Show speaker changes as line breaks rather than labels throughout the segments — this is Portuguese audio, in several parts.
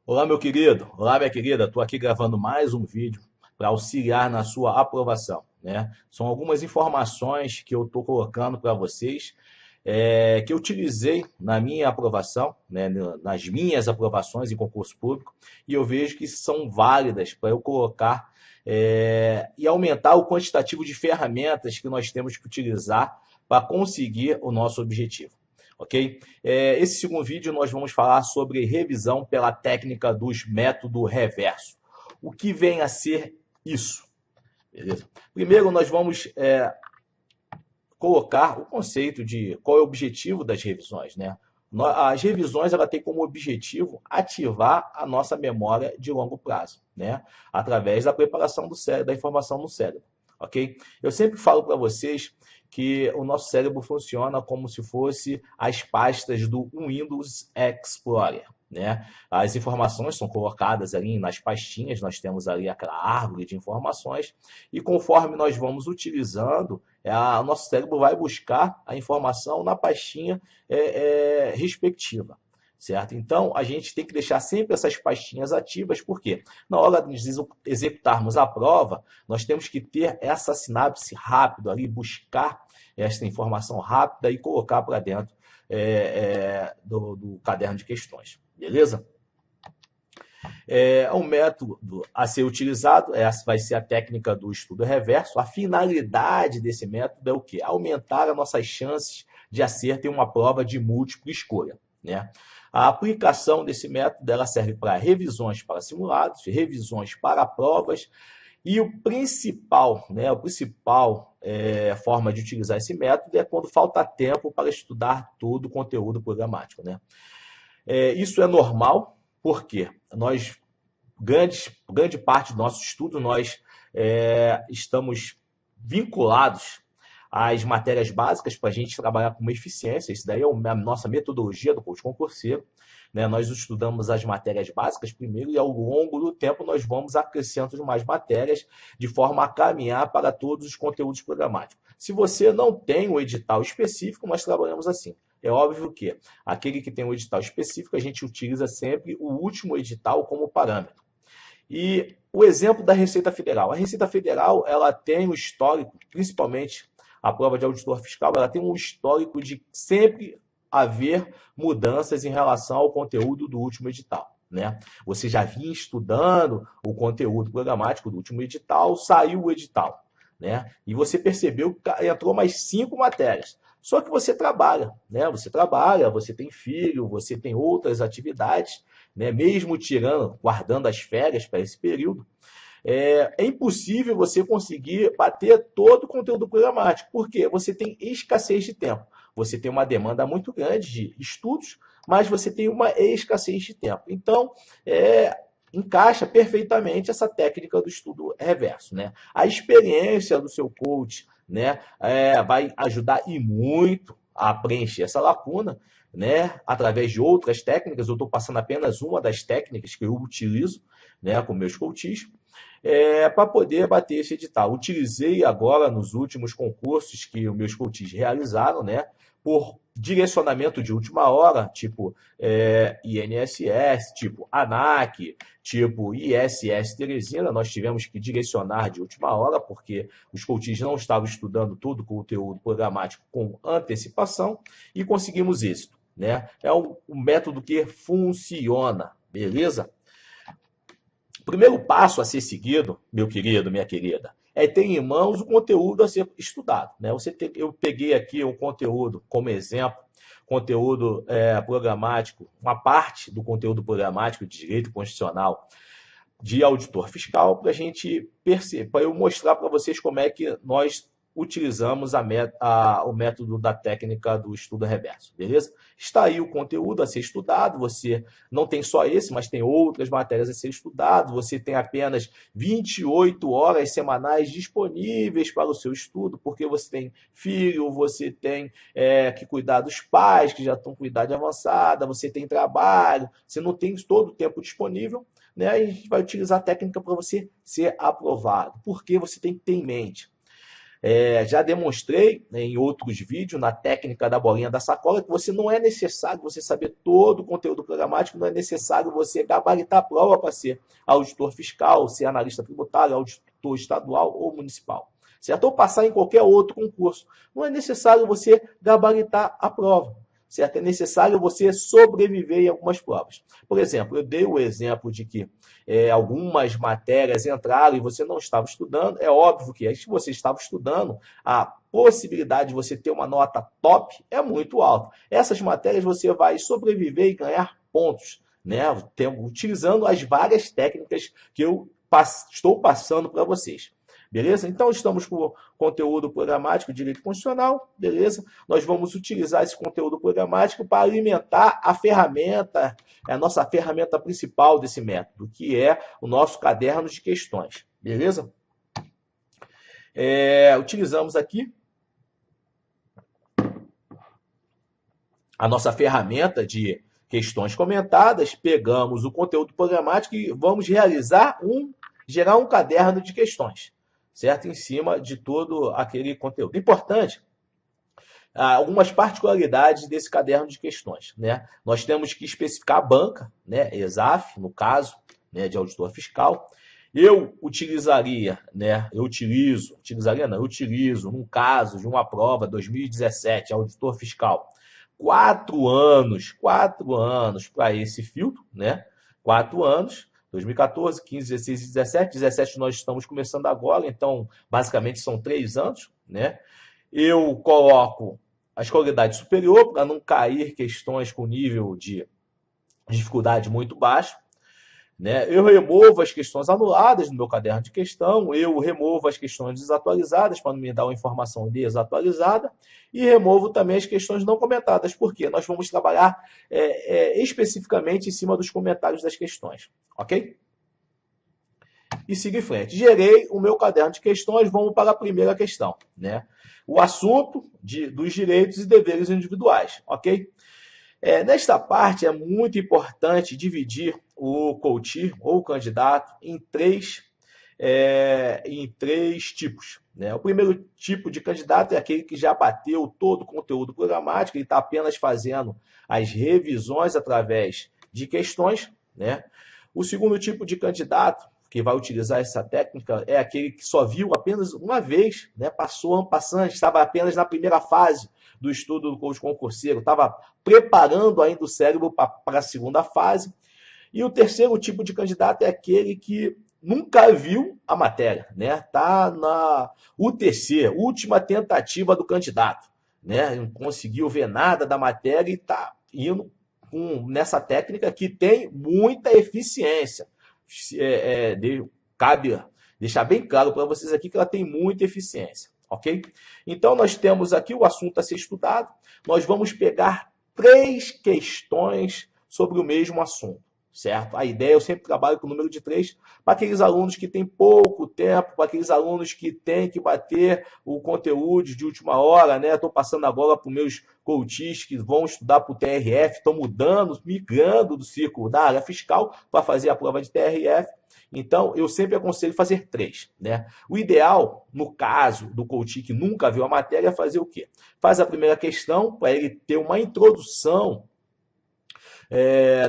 Olá, meu querido. Olá, minha querida. Estou aqui gravando mais um vídeo para auxiliar na sua aprovação, né? São algumas informações que eu estou colocando para vocês, que eu utilizei na minha aprovação, né, nas minhas aprovações em concurso público, e eu vejo que são válidas para eu colocar, e aumentar o quantitativo de ferramentas que nós temos que utilizar para conseguir o nosso objetivo. Ok? Esse segundo vídeo nós vamos falar sobre revisão pela técnica dos método reverso. O que vem a ser isso? Beleza? Primeiro nós vamos colocar o conceito de qual é o objetivo das revisões, né? As revisões ela tem como objetivo ativar a nossa memória de longo prazo, né? Através da preparação do cérebro, da informação no cérebro, ok? Eu sempre falo para vocês que o nosso cérebro funciona como se fosse as pastas do Windows Explorer, né? As informações são colocadas ali nas pastinhas, nós temos ali aquela árvore de informações, e conforme nós vamos utilizando, o nosso cérebro vai buscar a informação na pastinha respectiva. Certo? Então, a gente tem que deixar sempre essas pastinhas ativas, porque na hora de executarmos a prova, nós temos que ter essa sinapse rápida ali, buscar essa informação rápida e colocar para dentro do caderno de questões. Beleza? Um método a ser utilizado, essa vai ser a técnica do estudo reverso. A finalidade desse método é o quê? Aumentar as nossas chances de acerto em uma prova de múltipla escolha, né? A aplicação desse método ela serve para revisões para simulados, revisões para provas, e o principal, né, forma de utilizar esse método é quando falta tempo para estudar todo o conteúdo programático, né? Isso é normal, porque grande parte do nosso estudo, nós estamos vinculados às matérias básicas para a gente trabalhar com uma eficiência. Isso daí é a nossa metodologia do coach concurseiro, né? Nós estudamos as matérias básicas primeiro e ao longo do tempo nós vamos acrescentando mais matérias de forma a caminhar para todos os conteúdos programáticos. Se você não tem o edital específico, nós trabalhamos assim. É óbvio que aquele que tem um edital específico, a gente utiliza sempre o último edital como parâmetro. E o exemplo da Receita Federal. A Receita Federal ela tem um histórico, principalmente a prova de auditor fiscal, ela tem um histórico de sempre haver mudanças em relação ao conteúdo do último edital, né? Você já vinha estudando o conteúdo programático do último edital, saiu o edital, né? E você percebeu que entrou mais 5 matérias. Só que você trabalha, né? Você trabalha, você tem filho, você tem outras atividades, né? Mesmo guardando as férias para esse período, é impossível você conseguir bater todo o conteúdo programático, porque você tem escassez de tempo. Você tem uma demanda muito grande de estudos, mas você tem uma escassez de tempo. Então, encaixa perfeitamente essa técnica do estudo reverso, né? A experiência do seu coach, né, vai ajudar e muito a preencher essa lacuna, né, através de outras técnicas. Eu estou passando apenas uma das técnicas que eu utilizo, né, com meus coaches, para poder bater esse edital. Utilizei agora nos últimos concursos que os meus coaches realizaram, né, por direcionamento de última hora, tipo INSS, tipo ANAC, tipo ISS Teresina, nós tivemos que direcionar de última hora, porque os coaches não estavam estudando todo o conteúdo programático com antecipação, e conseguimos êxito, né? É um método que funciona, beleza? O primeiro passo a ser seguido, meu querido, minha querida, é ter em mãos o conteúdo a ser estudado, né? Eu peguei aqui um conteúdo como exemplo, conteúdo programático, uma parte do conteúdo programático de direito constitucional de auditor fiscal, para a gente perceber, para eu mostrar para vocês como é que nós utilizamos o método da técnica do estudo reverso, beleza? Está aí o conteúdo a ser estudado, você não tem só esse, mas tem outras matérias a ser estudado, você tem apenas 28 horas semanais disponíveis para o seu estudo, porque você tem filho, você tem que cuidar dos pais, que já estão com idade avançada, você tem trabalho, você não tem todo o tempo disponível, né? E a gente vai utilizar a técnica para você ser aprovado. Porque você tem que ter em mente, Já demonstrei, né, em outros vídeos, na técnica da bolinha da sacola, que você não é necessário você saber todo o conteúdo programático, não é necessário você gabaritar a prova para ser auditor fiscal, ser analista tributário, auditor estadual ou municipal. Certo? Ou passar em qualquer outro concurso. Não é necessário você gabaritar a prova. Certo? É necessário você sobreviver em algumas provas. Por exemplo, eu dei o exemplo de que algumas matérias entraram e você não estava estudando. É óbvio que se você estava estudando, a possibilidade de você ter uma nota top é muito alta. Essas matérias você vai sobreviver e ganhar pontos, né? Utilizando as várias técnicas que eu estou passando para vocês. Beleza? Então, estamos com o conteúdo programático, direito constitucional, beleza? Nós vamos utilizar esse conteúdo programático para alimentar a ferramenta, a nossa ferramenta principal desse método, que é o nosso caderno de questões, beleza? Utilizamos aqui a nossa ferramenta de questões comentadas, pegamos o conteúdo programático e vamos gerar um caderno de questões, certo? Em cima de todo aquele conteúdo. Importante, algumas particularidades desse caderno de questões, né? Nós temos que especificar a banca, né? ESAF, no caso, né, de auditor fiscal. Eu utilizaria, né? Eu utilizo, num caso de uma prova 2017, auditor fiscal, 4 anos para esse filtro, né? 4 anos. 2014, 15, 16 e 17. 17 nós estamos começando agora, então basicamente são 3 anos, né? Eu coloco a escolaridade superior para não cair questões com nível de dificuldade muito baixo, né? Eu removo as questões anuladas no meu caderno de questão, eu removo as questões desatualizadas para não me dar uma informação desatualizada e removo também as questões não comentadas, porque nós vamos trabalhar especificamente em cima dos comentários das questões, ok? E siga em frente. Gerei o meu caderno de questões, vamos para a primeira questão, né? O assunto dos direitos e deveres individuais, ok? Nesta parte é muito importante dividir o coach ou o candidato em três tipos, né? O primeiro tipo de candidato é aquele que já bateu todo o conteúdo programático, ele está apenas fazendo as revisões através de questões, né? O segundo tipo de candidato que vai utilizar essa técnica é aquele que só viu apenas uma vez, né? Passando, estava apenas na primeira fase do estudo do coach concurseiro, estava preparando ainda o cérebro para a segunda fase. E o terceiro tipo de candidato é aquele que nunca viu a matéria, né? Está na UTC, última tentativa do candidato, né? Não conseguiu ver nada da matéria e está indo nessa técnica que tem muita eficiência. Cabe deixar bem claro para vocês aqui que ela tem muita eficiência, ok? Então, nós temos aqui o assunto a ser estudado. Nós vamos pegar 3 questões sobre o mesmo assunto, certo? A ideia, eu sempre trabalho com o número de 3, para aqueles alunos que têm pouco tempo, para aqueles alunos que têm que bater o conteúdo de última hora, né? Estou passando agora para os meus coaches que vão estudar para o TRF, estão migrando do círculo da área fiscal para fazer a prova de TRF. Então, eu sempre aconselho fazer 3, né? O ideal, no caso do coach que nunca viu a matéria, é fazer o quê? Faz a primeira questão para ele ter uma introdução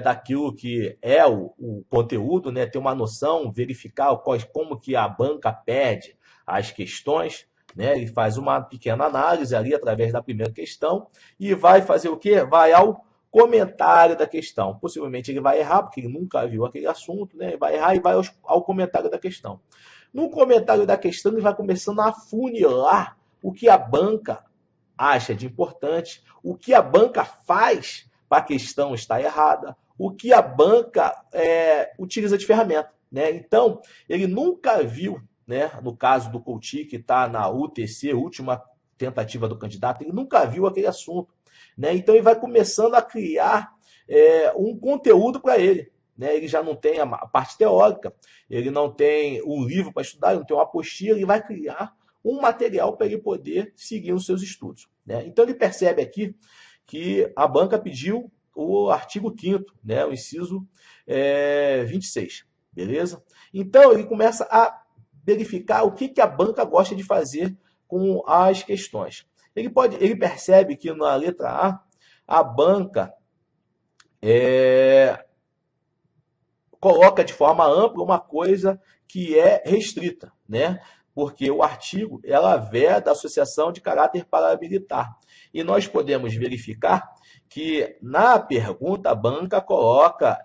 daquilo que é o conteúdo, né? Ter uma noção, verificar como que a banca pede as questões, né? Ele faz uma pequena análise ali através da primeira questão e vai fazer o quê? Vai ao comentário da questão. Possivelmente ele vai errar, porque ele nunca viu aquele assunto, né? Ele vai errar e vai ao comentário da questão. No comentário da questão, ele vai começando a funilar o que a banca acha de importante, o que a banca faz para a questão estar errada, o que a banca utiliza de ferramenta, né? Então, ele nunca viu, né, no caso do coach que está na UTC, última tentativa do candidato, ele nunca viu aquele assunto, né? Então, ele vai começando a criar um conteúdo para ele, né? Ele já não tem a parte teórica, ele não tem um livro para estudar, ele não tem uma apostila, ele vai criar um material para ele poder seguir os seus estudos, né? Então, ele percebe aqui que a banca pediu o artigo 5º, né, o inciso 26, beleza? Então, ele começa a verificar o que a banca gosta de fazer com as questões. Ele percebe que na letra A banca coloca de forma ampla uma coisa que é restrita, né? Porque o artigo ela veda a associação de caráter paramilitar. E nós podemos verificar que na pergunta a banca coloca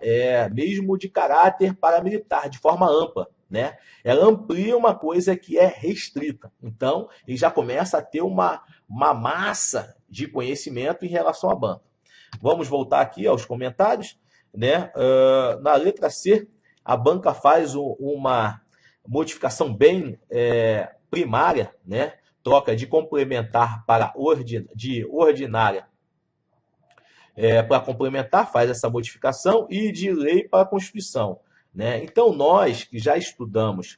mesmo de caráter paramilitar, de forma ampla, né? Ela amplia uma coisa que é restrita. Então, ele já começa a ter uma massa de conhecimento em relação à banca. Vamos voltar aqui aos comentários, né? Na letra C, a banca faz uma modificação bem primária, né? Troca de complementar para de ordinária para complementar, faz essa modificação, e de lei para a Constituição, né? Então, nós que já estudamos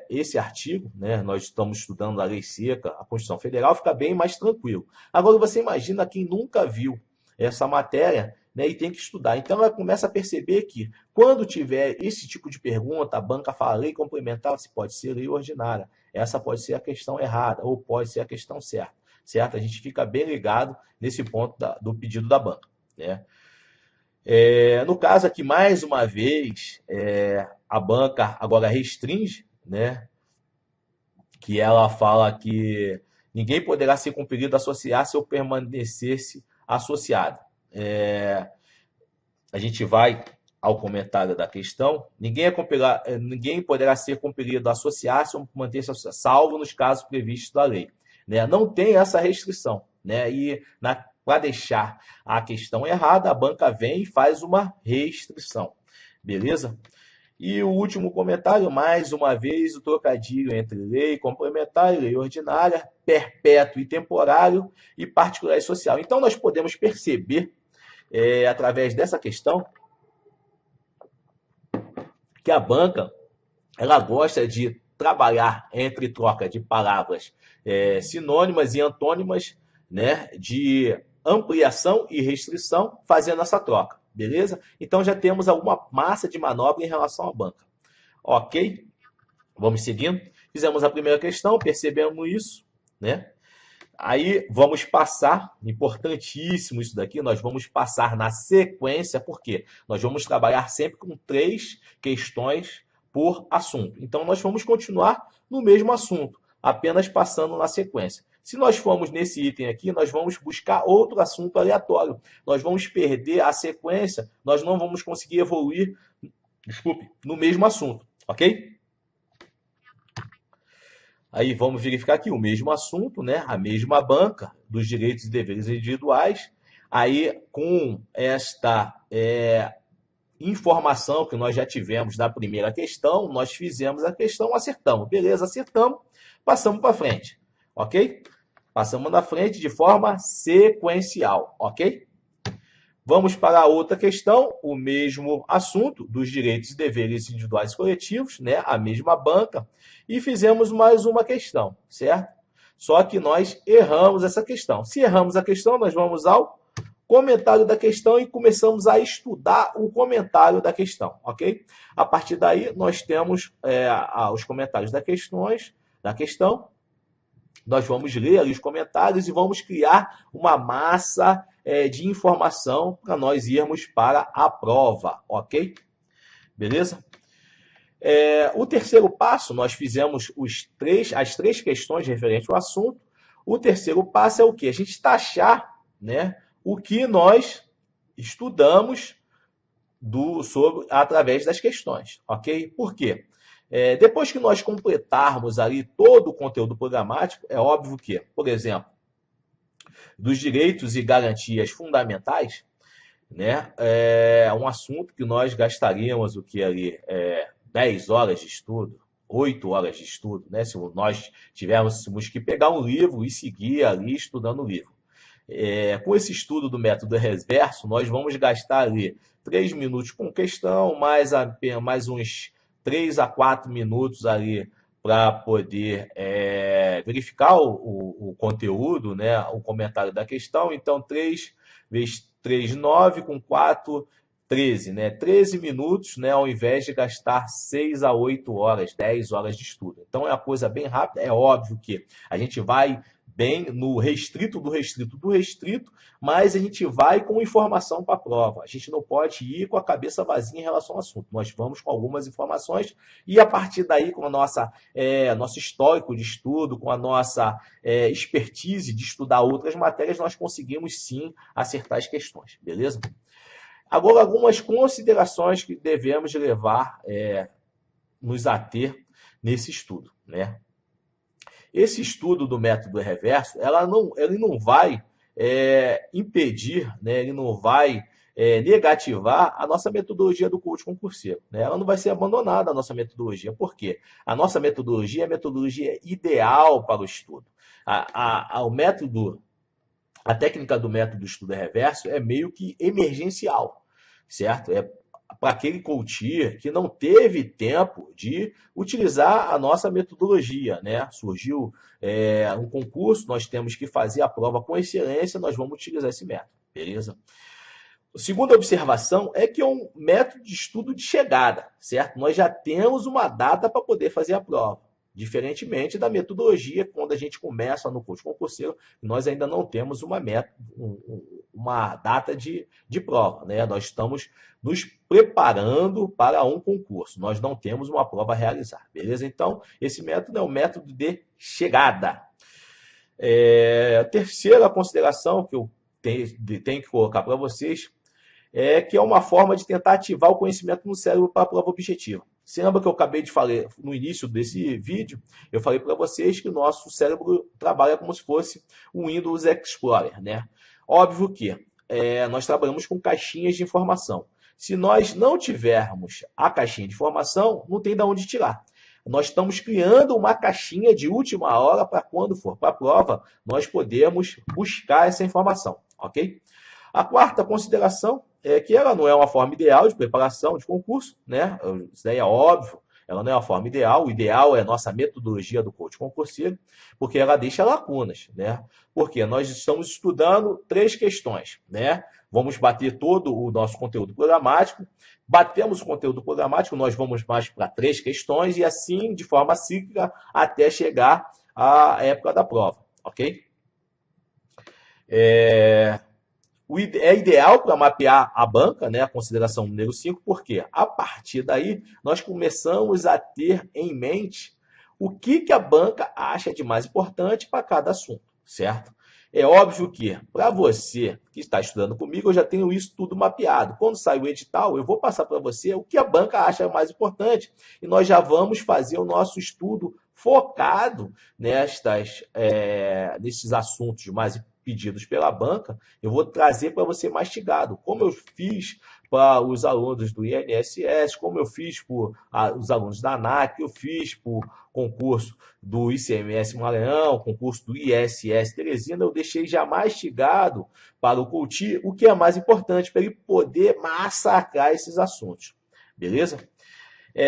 esse artigo, né? Nós estamos estudando a Lei Seca, a Constituição Federal, fica bem mais tranquilo. Agora, você imagina quem nunca viu essa matéria, né, e tem que estudar. Então, ela começa a perceber que, quando tiver esse tipo de pergunta, a banca fala lei complementar, se pode ser lei ordinária. Essa pode ser a questão errada, ou pode ser a questão certa. Certo? A gente fica bem ligado nesse ponto do pedido da banca, né? No caso aqui, mais uma vez, a banca agora restringe, né? Que ela fala que ninguém poderá ser compelido a associar-se ou permanecesse associado. A gente vai ao comentário da questão. Ninguém poderá ser compelido a associar-se ou manter-se associado, salvo nos casos previstos da lei. Né? Não tem essa restrição. Né? E para deixar a questão errada, a banca vem e faz uma restrição. Beleza? E o último comentário, mais uma vez, o trocadilho entre lei complementar e lei ordinária, perpétuo e temporário, e particular e social. Então, nós podemos perceber, através dessa questão, que a banca ela gosta de trabalhar entre troca de palavras sinônimas e antônimas, né, de ampliação e restrição, fazendo essa troca. Beleza? Então já temos alguma massa de manobra em relação à banca. Ok? Vamos seguindo. Fizemos a primeira questão, percebemos isso, né? Aí vamos passar, importantíssimo isso daqui, nós vamos passar na sequência, porque nós vamos trabalhar sempre com 3 questões por assunto. Então nós vamos continuar no mesmo assunto, apenas passando na sequência. Se nós formos nesse item aqui, nós vamos buscar outro assunto aleatório. Nós vamos perder a sequência, nós não vamos conseguir evoluir, no mesmo assunto, ok? Aí vamos verificar aqui o mesmo assunto, né? A mesma banca dos direitos e deveres individuais. Aí, com esta informação que nós já tivemos na primeira questão, nós fizemos a questão, acertamos. Beleza, acertamos, passamos para frente, ok? Passamos na frente de forma sequencial, ok? Vamos para a outra questão, o mesmo assunto dos direitos e deveres individuais e coletivos, né? A mesma banca, e fizemos mais uma questão, certo? Só que nós erramos essa questão. Se erramos a questão, nós vamos ao comentário da questão e começamos a estudar o comentário da questão, ok? A partir daí, nós temos os comentários da questão, nós vamos ler ali os comentários e vamos criar uma massa de informação para nós irmos para a prova, ok? Beleza? O terceiro passo, nós fizemos as 3 questões referentes ao assunto. O terceiro passo é o quê? A gente taxar, né, o que nós estudamos através das questões, ok? Por quê? Depois que nós completarmos ali todo o conteúdo programático, é óbvio que, por exemplo, dos direitos e garantias fundamentais, né, é um assunto que nós gastaríamos o que ali 10 horas de estudo, 8 horas de estudo, né, se nós tivéssemos que pegar um livro e seguir ali estudando o livro. Com esse estudo do método reverso, nós vamos gastar ali 3 minutos com questão, mais uns 3 a 4 minutos ali para poder verificar o conteúdo, né, o comentário da questão. Então, 3 vezes 3, 9, com 4, 13, né? 13 minutos, né? Ao invés de gastar 6 a 8 horas, 10 horas de estudo. Então é uma coisa bem rápida. É óbvio que a gente vai bem no restrito do restrito do restrito, mas a gente vai com informação para a prova. A gente não pode ir com a cabeça vazia em relação ao assunto. Nós vamos com algumas informações e a partir daí, com a nosso histórico de estudo, com a nossa expertise de estudar outras matérias, nós conseguimos sim acertar as questões, beleza? Agora, algumas considerações que devemos levar, nos ater nesse estudo, né? Esse estudo do método reverso, ele não vai impedir, né? Ele não vai negativar a nossa metodologia do coach concurseiro, né? Ela não vai ser abandonada, a nossa metodologia. Por quê? A nossa metodologia é a metodologia ideal para o estudo. A técnica do método do estudo reverso é meio que emergencial, certo? É para aquele coach que não teve tempo de utilizar a nossa metodologia, né? Surgiu um concurso, nós temos que fazer a prova com excelência, nós vamos utilizar esse método, beleza? A segunda observação é que é um método de estudo de chegada, certo? Nós já temos uma data para poder fazer a prova. Diferentemente da metodologia, quando a gente começa no curso concurseiro, nós ainda não temos uma data de prova, né? Nós estamos nos preparando para um concurso, nós não temos uma prova a realizar, beleza? Então, esse método é um método de chegada. A terceira consideração que eu tenho que colocar para vocês é que é uma forma de tentar ativar o conhecimento no cérebro para a prova objetiva. Você lembra que eu acabei de falar no início desse vídeo? Eu falei para vocês que o nosso cérebro trabalha como se fosse o Windows Explorer, né? Óbvio que nós trabalhamos com caixinhas de informação. Se nós não tivermos a caixinha de informação, não tem de onde tirar. Nós estamos criando uma caixinha de última hora para quando for para a prova, nós podemos buscar essa informação, ok? A quarta consideração é que ela não é uma forma ideal de preparação de concurso, né? Isso daí é óbvio, ela não é uma forma ideal. O ideal é a nossa metodologia do coach concurseiro, porque ela deixa lacunas, né? Porque nós estamos estudando 3 questões, né? Vamos bater todo o nosso conteúdo programático, batemos o conteúdo programático, nós vamos mais para 3 questões e assim, de forma cíclica, até chegar à época da prova, ok? É ideal para mapear a banca, né, a consideração número 5, porque a partir daí nós começamos a ter em mente o que a banca acha de mais importante para cada assunto, certo? É óbvio que, para você que está estudando comigo, eu já tenho isso tudo mapeado. Quando sai o edital, eu vou passar para você o que a banca acha mais importante e nós já vamos fazer o nosso estudo focado nesses assuntos mais pedidos pela banca. Eu vou trazer para você mastigado, como eu fiz para os alunos do INSS, como eu fiz para os alunos da ANAC, eu fiz para o concurso do ICMS Maranhão, concurso do ISS Teresina, eu deixei já mastigado para o coach o que é mais importante para ele poder massacrar esses assuntos, beleza?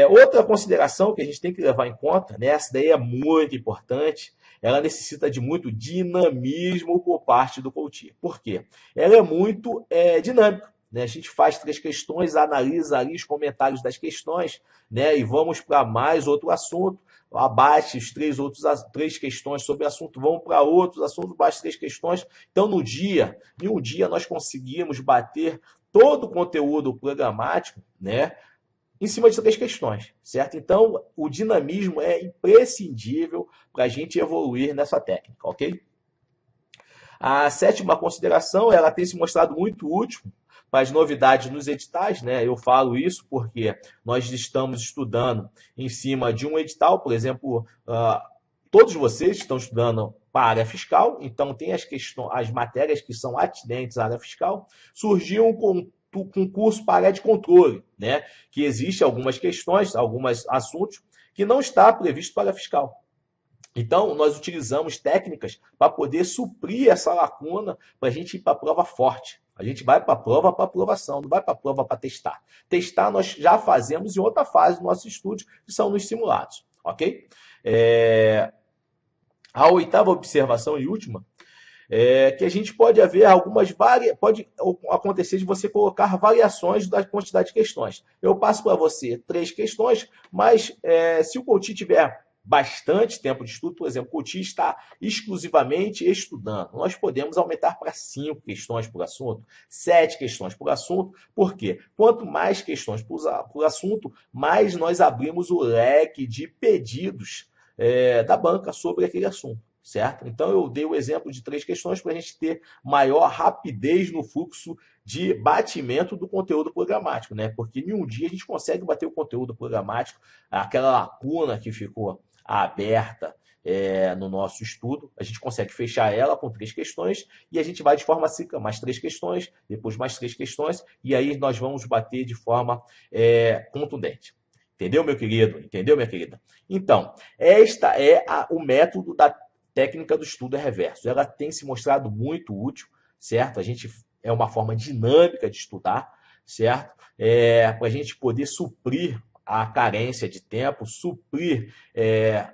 Outra consideração que a gente tem que levar em conta, né, essa daí é muito importante, ela necessita de muito dinamismo por parte do coach. Por quê? Ela é muito dinâmica. Né? A gente faz 3 questões, analisa ali os comentários das questões, né? E vamos para mais outro assunto, abate os 3 questões sobre o assunto, vamos para outros assuntos, bate 3 questões. Então, em um dia, nós conseguimos bater todo o conteúdo programático, né, em cima de 3 questões, certo? Então, o dinamismo é imprescindível para a gente evoluir nessa técnica, ok? A 7ª consideração, ela tem se mostrado muito útil para as novidades nos editais, né? Eu falo isso porque nós estamos estudando em cima de um edital, por exemplo, todos vocês estão estudando para a área fiscal, então tem as matérias que são atinentes à área fiscal. Surgiu um concurso para a área de controle, né? Que existe algumas questões, alguns assuntos que não está previsto para a área fiscal. Então, nós utilizamos técnicas para poder suprir essa lacuna para a gente ir para a prova forte. A gente vai para a prova para aprovação, não vai para a prova para testar. Testar nós já fazemos em outra fase do nosso estudo, que são nos simulados, ok? A 8ª observação e última que a gente pode haver pode acontecer de você colocar variações da quantidade de questões. Eu passo para você 3 questões, mas se o coach tiver bastante tempo de estudo, por exemplo, o coach está exclusivamente estudando, nós podemos aumentar para 5 questões por assunto, 7 questões por assunto. Por quê? Quanto mais questões por assunto, mais nós abrimos o leque de pedidos da banca sobre aquele assunto. Certo? Então, eu dei o exemplo de 3 questões para a gente ter maior rapidez no fluxo de batimento do conteúdo programático, né? Porque em um dia a gente consegue bater o conteúdo programático, aquela lacuna que ficou aberta no nosso estudo, a gente consegue fechar ela com 3 questões e a gente vai de forma cíclica, mais 3 questões, depois mais 3 questões, e aí nós vamos bater de forma contundente. Entendeu, meu querido? Entendeu, minha querida? Então, esta é o método da técnica do estudo reverso. Ela tem se mostrado muito útil, certo? É uma forma dinâmica de estudar, certo? Para a gente poder suprir a carência de tempo, suprir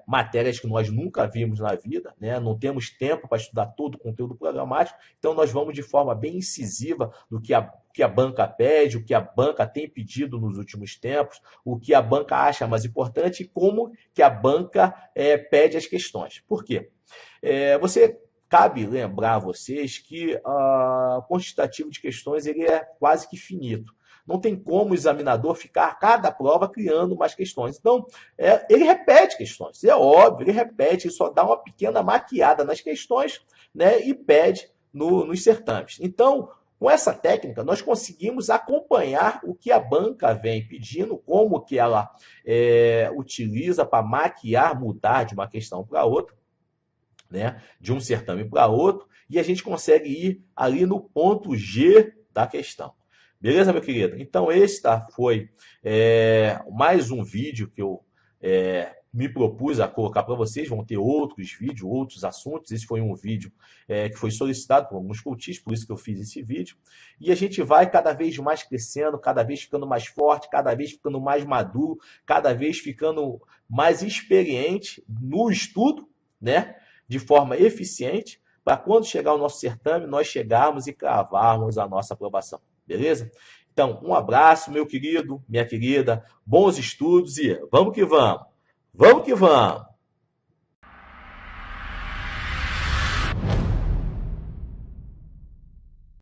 matérias que nós nunca vimos na vida, né? Não temos tempo para estudar todo o conteúdo programático, então nós vamos de forma bem incisiva no que a banca pede, o que a banca tem pedido nos últimos tempos, o que a banca acha mais importante e como que a banca pede as questões. Por quê? Cabe lembrar a vocês que o quantitativo de questões ele é quase que finito. Não tem como o examinador ficar a cada prova criando mais questões. Então, ele repete questões. É óbvio, ele repete, ele só dá uma pequena maquiada nas questões, né, e pede nos certames. Então, com essa técnica, nós conseguimos acompanhar o que a banca vem pedindo, como que ela utiliza para maquiar, mudar de uma questão para outra, né, de um certame para outro, e a gente consegue ir ali no ponto G da questão. Beleza, meu querido? Então, foi mais um vídeo que eu me propus a colocar para vocês. Vão ter outros vídeos, outros assuntos. Esse foi um vídeo que foi solicitado por alguns coaches, por isso que eu fiz esse vídeo. E a gente vai cada vez mais crescendo, cada vez ficando mais forte, cada vez ficando mais maduro, cada vez ficando mais experiente no estudo, né? De forma eficiente, para quando chegar o nosso certame, nós chegarmos e cravarmos a nossa aprovação. Beleza? Então, um abraço, meu querido, minha querida, bons estudos e vamos que vamos! Vamos que vamos!